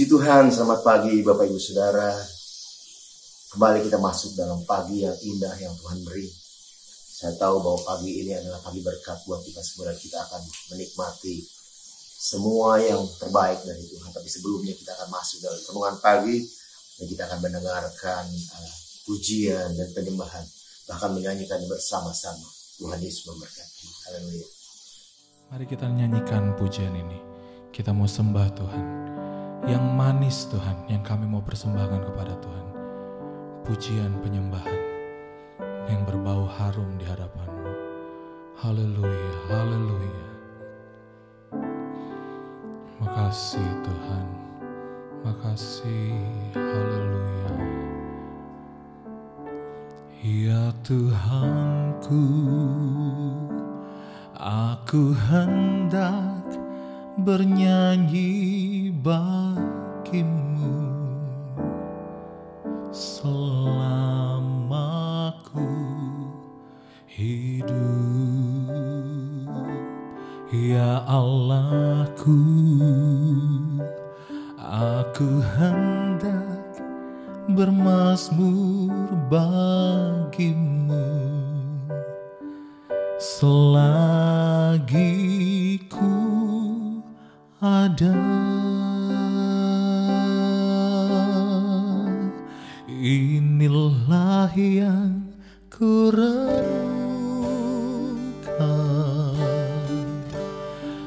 Puji Tuhan, selamat pagi Bapak Ibu Saudara. Kembali kita masuk dalam pagi yang indah yang Tuhan beri. Saya tahu bahwa pagi ini adalah pagi berkat buat kita semua, dan kita akan menikmati semua yang terbaik dari Tuhan. Tapi sebelumnya kita akan masuk dalam renungan pagi, dan kita akan mendengarkan pujian dan penyembahan, bahkan menyanyikan bersama-sama. Tuhan Yesus memberkati. Haleluya. Mari kita nyanyikan pujian ini. Kita mau sembah Tuhan. Yang manis Tuhan, yang kami mau persembahkan kepada Tuhan. Pujian penyembahan yang berbau harum di hadapan-Mu. Haleluya, haleluya. Makasih Tuhan, makasih, haleluya. Ya Tuhanku, aku hendak bernyanyi bagimu selama ku hidup. Ya Allahku, aku hendak bermazmur bagimu selagi ku ada. Inilah yang ku renungkan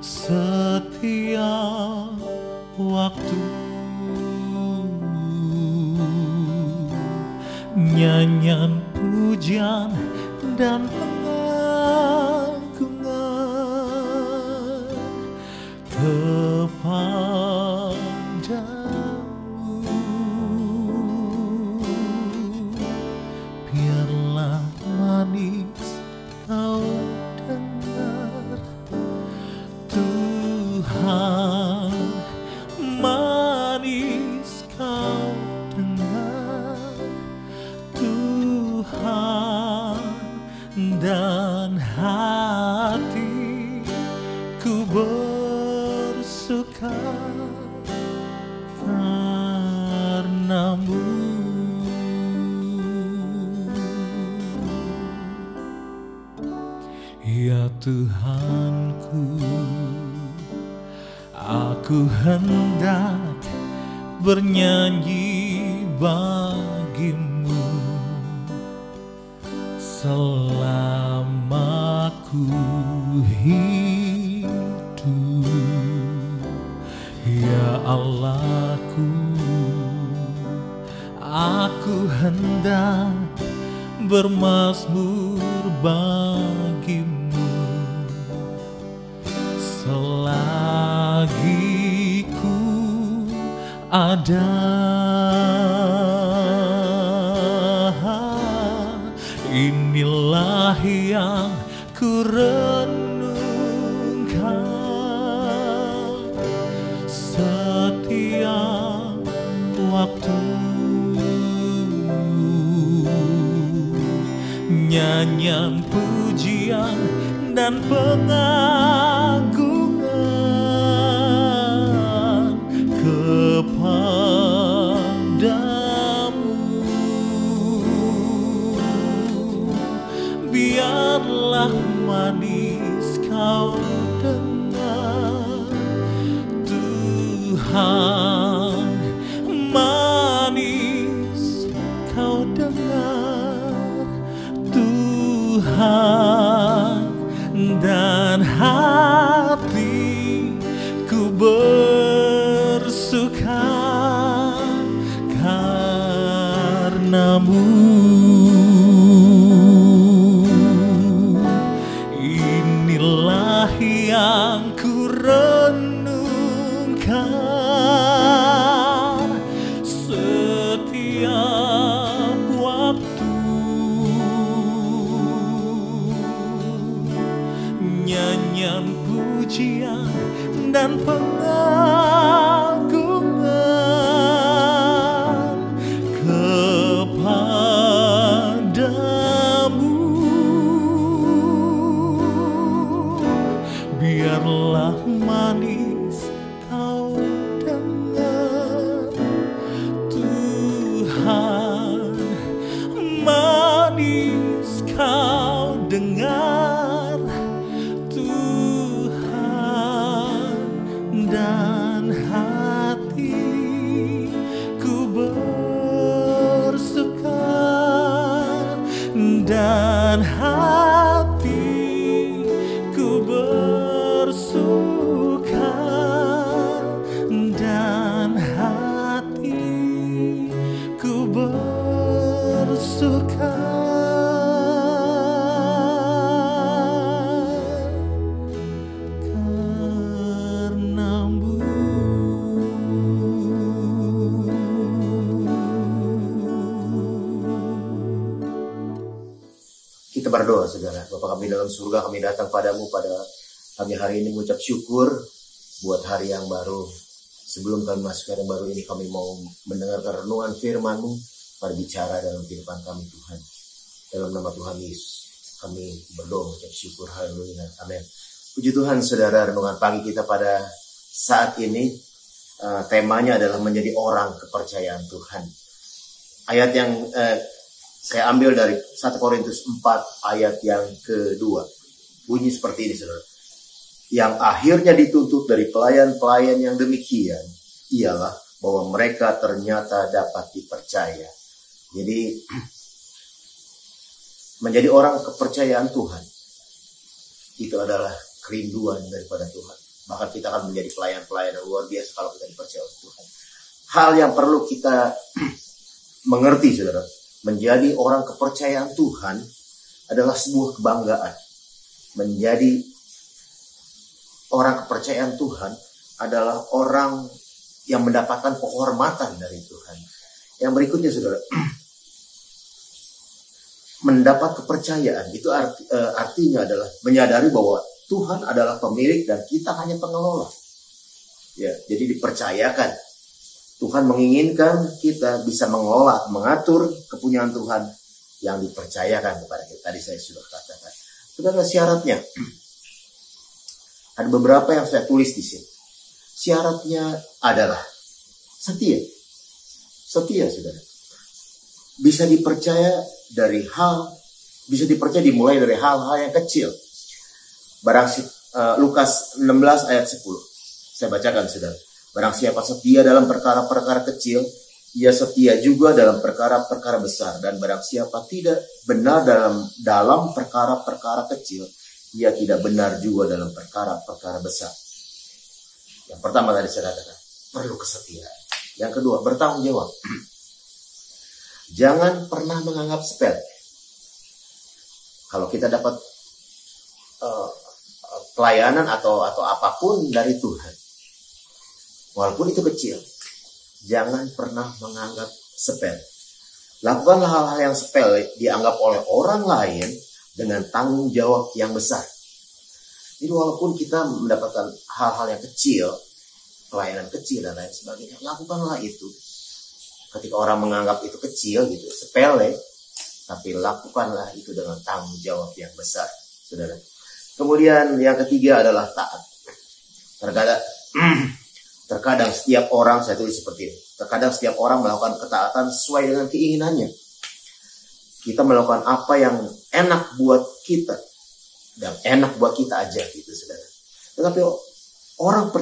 setiap waktu, nyanyian pujian dan pengagungan kepadamu. Biarlah manis kau dengar, Tuhan, manis kau dengar, Tuhan, dan hatiku bersuka karena-Mu. Ya Tuhanku, aku hendak bernyanyi bagimu selama ku hidup. Ya Allahku, aku hendak bermazmur bagimu selagi ku ada. Inilah yang ku renungkan setiap waktu, nyanyian pujian dan pengagungan kepadamu. Biarlah manis kau dengar, Tuhan, manis kau dengar, Tuhan, dan hatiku bersuka karena-Mu. Inilah yang ku renungkan setiap waktu, nyanyian pujian dan pengagungan kepadamu. Biarlah manis kau dengar, dan hatiku bersuka, dan hatiku bersuka. Kita berdoa, saudara. Bapa kami dalam surga, kami datang padamu pada pagi hari ini mengucap syukur buat hari yang baru. Sebelum kami masuk ke hari yang baru ini, kami mau mendengarkan renungan firman-Mu, berbicara dalam kehidupan kami, Tuhan. Dalam nama Tuhan Yesus, kami berdoa mengucap syukur. Haleluya. Amin. Puji Tuhan, saudara. Renungan pagi kita pada saat ini, temanya adalah menjadi orang kepercayaan Tuhan. Ayat yang saya ambil dari 1 Korintus 4 ayat yang kedua. Bunyi seperti ini, saudara. Yang akhirnya dituntut dari pelayan-pelayan yang demikian ialah bahwa mereka ternyata dapat dipercaya. Jadi menjadi orang kepercayaan Tuhan itu adalah kerinduan daripada Tuhan. Bahkan kita akan menjadi pelayan-pelayan yang luar biasa kalau kita dipercaya oleh Tuhan. Hal yang perlu kita mengerti, saudara, menjadi orang kepercayaan Tuhan adalah sebuah kebanggaan. Menjadi orang kepercayaan Tuhan adalah orang yang mendapatkan penghormatan dari Tuhan. Yang berikutnya, saudara, mendapat kepercayaan itu artinya adalah menyadari bahwa Tuhan adalah pemilik dan kita hanya pengelola. Ya, jadi dipercayakan. Tuhan menginginkan kita bisa mengelola, mengatur kepunyaan Tuhan yang dipercayakan kepada kita. Tadi saya sudah katakan. Saudara, syaratnya ada beberapa yang saya tulis di sini. Syaratnya adalah setia. Setia, saudara. Bisa dipercaya bisa dipercaya dimulai dari hal-hal yang kecil. Lukas 16 ayat 10. Saya bacakan, saudara. Barang siapa setia dalam perkara-perkara kecil, ia setia juga dalam perkara-perkara besar. Dan barang siapa tidak benar dalam perkara-perkara kecil, ia tidak benar juga dalam perkara-perkara besar. Yang pertama tadi saya katakan, perlu kesetiaan. Yang kedua, bertanggung jawab. Jangan pernah menganggap sepele. Kalau kita dapat pelayanan atau apapun dari Tuhan, walaupun itu kecil, jangan pernah menganggap sepele. Lakukanlah hal-hal yang sepele dianggap oleh orang lain dengan tanggung jawab yang besar. Jadi walaupun kita mendapatkan hal-hal yang kecil, pelayanan kecil dan lain sebagainya, lakukanlah itu. Ketika orang menganggap itu kecil, gitu, sepele, tapi lakukanlah itu dengan tanggung jawab yang besar, saudara. Kemudian yang ketiga adalah taat. Terkadang setiap orang, saya tulis seperti ini, terkadang setiap orang melakukan ketaatan sesuai dengan keinginannya. Kita melakukan apa yang enak buat kita, dan enak buat kita aja, gitu, saudara. Tetapi orang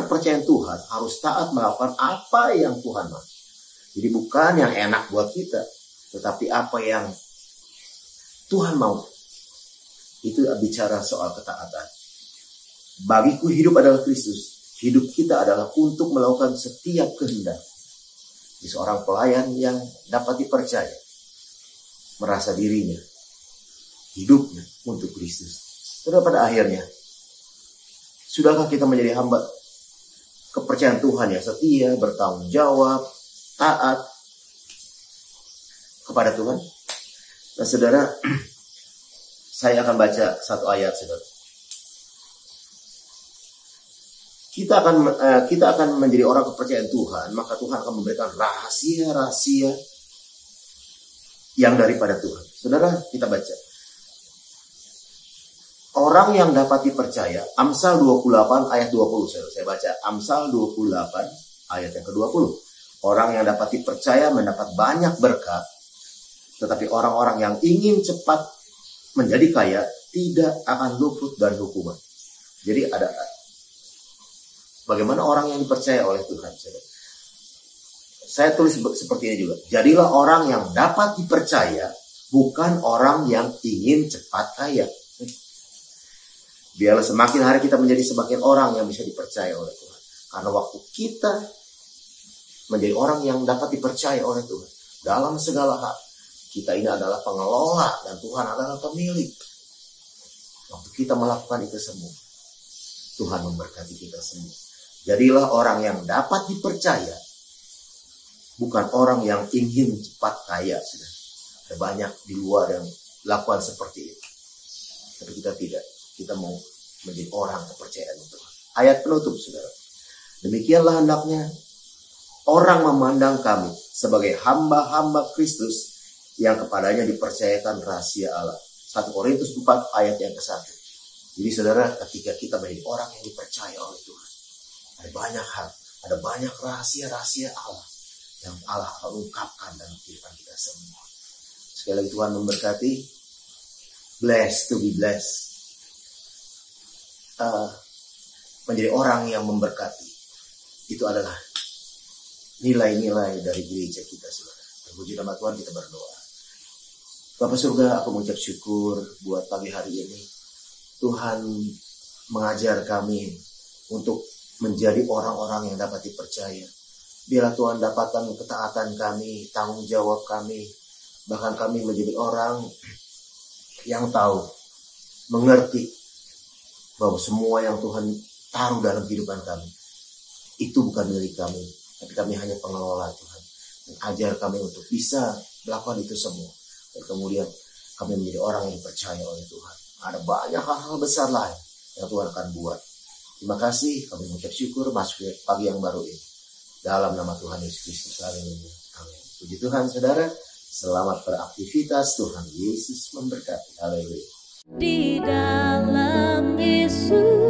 kepercayaan Tuhan harus taat melakukan apa yang Tuhan mau. Jadi bukan yang enak buat kita, tetapi apa yang Tuhan mau. Itu bicara soal ketaatan. Bagiku hidup adalah Kristus. Hidup kita adalah untuk melakukan setiap kehendak. Di seorang pelayan yang dapat dipercaya, merasa dirinya, hidupnya untuk Kristus. Sudah pada akhirnya, sudahkah kita menjadi hamba kepercayaan Tuhan yang setia, bertanggung jawab, taat kepada Tuhan? Nah, saudara, saya akan baca satu ayat, saudara. Kita akan menjadi orang kepercayaan Tuhan, maka Tuhan akan memberikan rahasia-rahasia yang daripada Tuhan. Saudara, kita baca. Orang yang dapat dipercaya, Amsal 28 ayat 20. Saya baca Amsal 28 ayat yang ke-20. Orang yang dapat dipercaya mendapat banyak berkat, tetapi orang-orang yang ingin cepat menjadi kaya tidak akan luput dari hukuman. Jadi ada bagaimana orang yang dipercaya oleh Tuhan. Saya tulis seperti ini juga. Jadilah orang yang dapat dipercaya bukan orang yang ingin cepat kaya. Biarlah semakin hari kita menjadi semakin orang yang bisa dipercaya oleh Tuhan. Karena waktu kita menjadi orang yang dapat dipercaya oleh Tuhan dalam segala hal, kita ini adalah pengelola dan Tuhan adalah pemilik. Waktu kita melakukan itu semua, Tuhan memberkati kita semua. Jadilah orang yang dapat dipercaya, bukan orang yang ingin cepat kaya. Ada banyak di luar yang lakukan seperti itu. Tapi kita tidak. Kita mau menjadi orang kepercayaan Tuhan. Ayat penutup, saudara. Demikianlah hendaknya orang memandang kami sebagai hamba-hamba Kristus yang kepadanya dipercayakan rahasia Allah. 1 Korintus 4 ayat yang ke-1. Jadi saudara, ketika kita menjadi orang yang dipercaya oleh Tuhan, ada banyak hal, ada banyak rahasia-rahasia Allah yang Allah akan ungkapkan dalam kehidupan kita semua. Sekali lagi Tuhan memberkati. Blessed to be blessed. Menjadi orang yang memberkati, itu adalah nilai-nilai dari gereja kita, saudara. Terpuji nama Tuhan, kita berdoa. Bapa surga, aku mengucap syukur buat pagi hari ini. Tuhan mengajar kami untuk menjadi orang-orang yang dapat dipercaya. Biarlah Tuhan dapatkan ketaatan kami, tanggung jawab kami. Bahkan kami menjadi orang yang tahu, mengerti bahwa semua yang Tuhan taruh dalam kehidupan kami itu bukan milik kami, tapi kami hanya pengelola, Tuhan. Dan ajar kami untuk bisa melakukan itu semua. Dan kemudian kami menjadi orang yang dipercaya oleh Tuhan. Ada banyak hal-hal besar lain yang Tuhan akan buat. Terima kasih, kami mengucap syukur masuk ke pagi yang baru ini. Dalam nama Tuhan Yesus Kristus. Haleluya. Amin. Puji Tuhan, saudara. Selamat beraktivitas. Tuhan Yesus memberkati. Haleluya. Di dalam Yesus